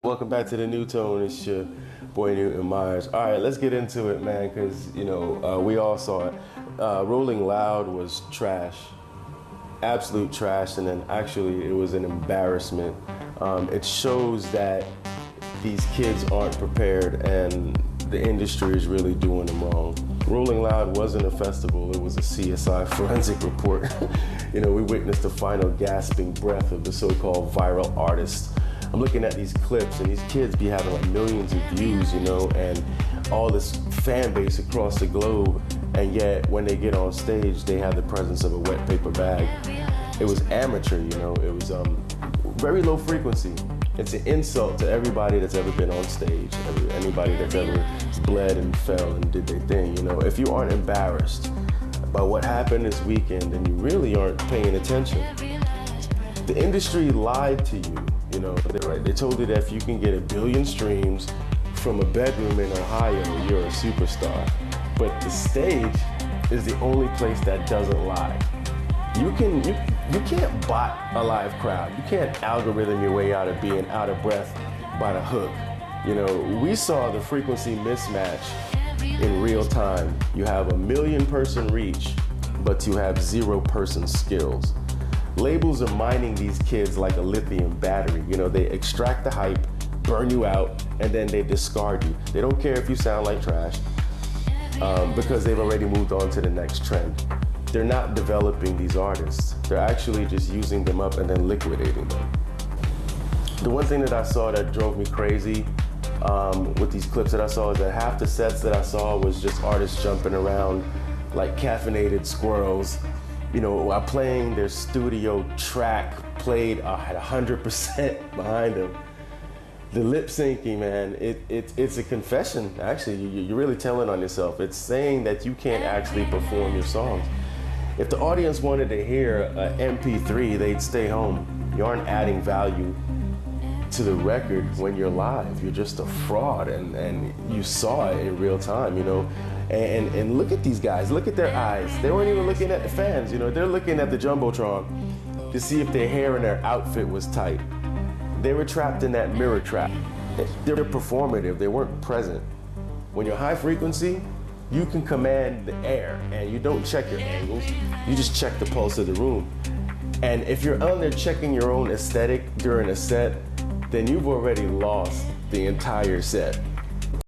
Welcome back to the New Tone. It's your boy Newton Myers. All right, let's get into it, man, because, we all saw it. Rolling Loud was trash, absolute trash, and then actually it was an embarrassment. It shows that these kids aren't prepared and the industry is really doing them wrong. Rolling Loud wasn't a festival, it was a CSI forensic report. We witnessed the final gasping breath of the so-called viral artists. I'm looking at these clips and these kids be having like millions of views, and all this fan base across the globe, and yet when they get on stage, they have the presence of a wet paper bag. It was amateur, it was very low frequency. It's an insult to everybody that's ever been on stage, anybody that's ever bled and fell and did their thing. If you aren't embarrassed by what happened this weekend, then you really aren't paying attention. The industry lied to you. They told you that if you can get 1 billion streams from a bedroom in Ohio, you're a superstar. But the stage is the only place that doesn't lie. You can't bot a live crowd. You can't algorithm your way out of being out of breath by the hook. We saw the frequency mismatch in real time. You have 1 million person reach, but you have 0 person skills. Labels are mining these kids like a lithium battery. They extract the hype, burn you out, and then they discard you. They don't care if you sound like trash because they've already moved on to the next trend. They're not developing these artists. They're actually just using them up and then liquidating them. The one thing that I saw that drove me crazy with these clips that I saw is that half the sets that I saw was just artists jumping around like caffeinated squirrels. While playing their studio track played at 100% behind them. The lip syncing, man, it's a confession, actually. You're really telling on yourself. It's saying that you can't actually perform your songs. If the audience wanted to hear an MP3, they'd stay home. You aren't adding value to the record when you're live. You're just a fraud, and you saw it in real time, And look at these guys, look at their eyes. They weren't even looking at the fans, They're looking at the Jumbotron to see if their hair and their outfit was tight. They were trapped in that mirror trap. They're performative, they weren't present. When you're high frequency, you can command the air and you don't check your angles, you just check the pulse of the room. And if you're on there checking your own aesthetic during a set, then you've already lost the entire set.